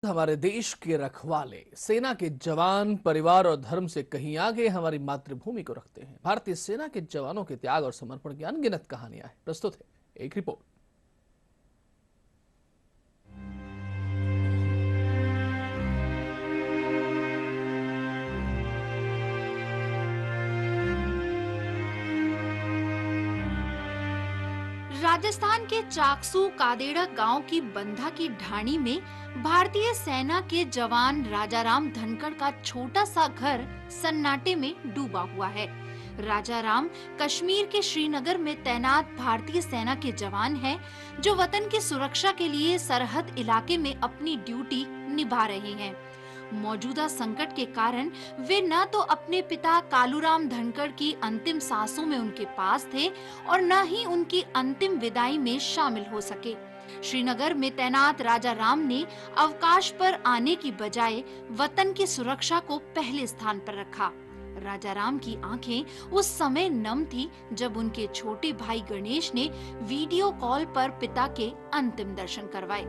हमारे देश के रखवाले, सेना के जवान परिवार और धर्म से कहीं आगे हमारी मातृभूमि को रखते हैं। भारतीय सेना के जवानों के त्याग और समर्पण की अनगिनत कहानियां हैं। प्रस्तुत है एक रिपोर्ट। राजस्थान के चाकसू कादेड़ा गांव की बंधा की ढाणी में भारतीय सेना के जवान राजाराम धनखड़ का छोटा सा घर सन्नाटे में डूबा हुआ है। राजाराम कश्मीर के श्रीनगर में तैनात भारतीय सेना के जवान हैं, जो वतन की सुरक्षा के लिए सरहद इलाके में अपनी ड्यूटी निभा रहे हैं। मौजूदा संकट के कारण वे न तो अपने पिता कालूराम धनखड़ की अंतिम सांसों में उनके पास थे और न ही उनकी अंतिम विदाई में शामिल हो सके। श्रीनगर में तैनात राजा राम ने अवकाश पर आने की बजाय वतन की सुरक्षा को पहले स्थान पर रखा। राजा राम की आंखें उस समय नम थी जब उनके छोटे भाई गणेश ने वीडियो कॉल पर पिता के अंतिम दर्शन करवाए।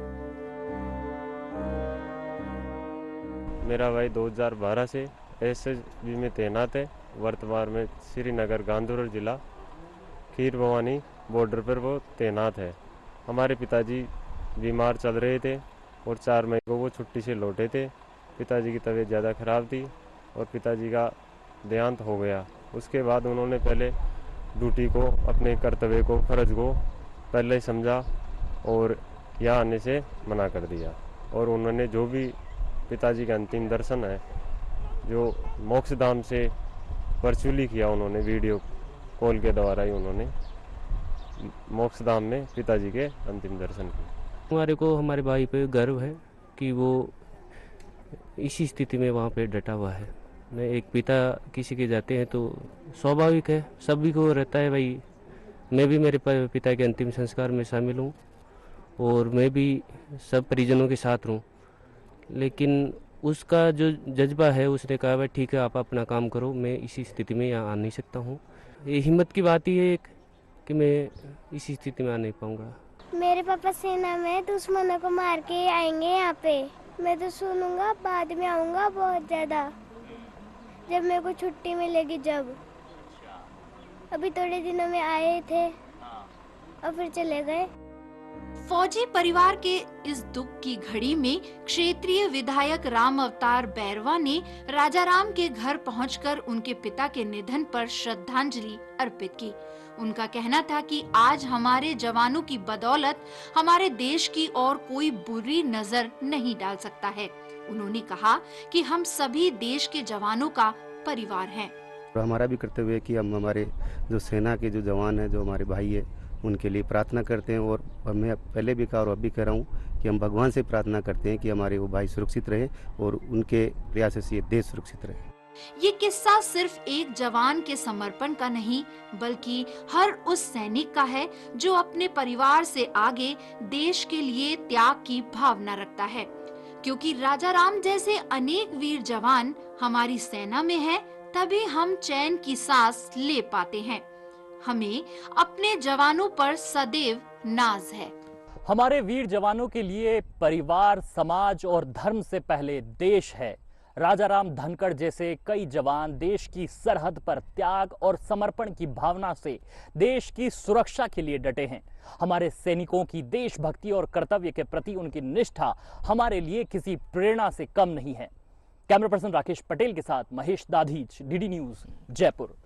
मेरा भाई 2012 से एसएसबी में तैनात है। वर्तमान में श्रीनगर गांधीनगर जिला खीर भवानी बॉर्डर पर वो तैनात है। हमारे पिताजी बीमार चल रहे थे और 4 मई को वो छुट्टी से लौटे थे। पिताजी की तबीयत ज़्यादा खराब थी और पिताजी का देहांत हो गया। उसके बाद उन्होंने पहले ड्यूटी को, अपने कर्तव्य को, फर्ज को पहले ही समझा और यहाँ आने से मना कर दिया। और उन्होंने जो भी पिताजी का अंतिम दर्शन है, जो मोक्षधाम से वर्चुअली किया, उन्होंने वीडियो कॉल के द्वारा ही उन्होंने मोक्षधाम में पिताजी के अंतिम दर्शन किए। हमारे को हमारे भाई पे गर्व है कि वो इसी स्थिति में वहाँ पे डटा हुआ है। मैं एक पिता किसी के जाते हैं तो स्वाभाविक है, सभी को रहता है भाई मैं भी मेरे पिता के अंतिम संस्कार में शामिल हूँ और मैं भी सब परिजनों के साथ रहूँ। लेकिन उसका जो जज्बा है, उसने कहा भाई ठीक है आप अपना काम करो, मैं इसी स्थिति में यहाँ आ नहीं सकता हूँ। ये हिम्मत की बात ही है एक कि मैं इसी स्थिति में आ नहीं पाऊँगा। मेरे पापा सेना में दुश्मनों को मार के आएंगे यहाँ पे। मैं तो सुनूंगा, बाद में आऊँगा बहुत ज़्यादा, जब मेरे को छुट्टी मिलेगी। जब अभी थोड़े दिनों में आए थे और फिर चले गए। फौजी परिवार के इस दुख की घड़ी में क्षेत्रीय विधायक राम अवतार बैरवा ने राजाराम के घर पहुंचकर उनके पिता के निधन पर श्रद्धांजलि अर्पित की। उनका कहना था कि आज हमारे जवानों की बदौलत हमारे देश की और कोई बुरी नजर नहीं डाल सकता है। उन्होंने कहा कि हम सभी देश के जवानों का परिवार हैं। हमारा भी कर्तव्य है कि हम हमारे जो सेना के जो जवान हैं, जो हमारे भाई है, उनके लिए प्रार्थना करते हैं। और मैं पहले भी कहा और अब भी कह रहा हूँ कि हम भगवान से प्रार्थना करते हैं कि हमारे वो भाई सुरक्षित रहे और उनके प्रयास से ये देश सुरक्षित रहे। ये किस्सा सिर्फ एक जवान के समर्पण का नहीं, बल्कि हर उस सैनिक का है जो अपने परिवार से आगे देश के लिए त्याग की भावना रखता है। क्योंकि राजाराम जैसे अनेक वीर जवान हमारी सेना में हैं, तभी हम चैन की सांस ले पाते हैं। हमें अपने जवानों पर सदैव नाज है। हमारे वीर जवानों के लिए परिवार, समाज और धर्म से पहले देश है। राजाराम धनखड़ जैसे कई जवान देश की सरहद पर त्याग और समर्पण की भावना से देश की सुरक्षा के लिए डटे हैं। हमारे सैनिकों की देशभक्ति और कर्तव्य के प्रति उनकी निष्ठा हमारे लिए किसी प्रेरणा से कम नहीं है। कैमरा पर्सन राकेश पटेल के साथ महेश दाधीच, डीडी न्यूज़, जयपुर।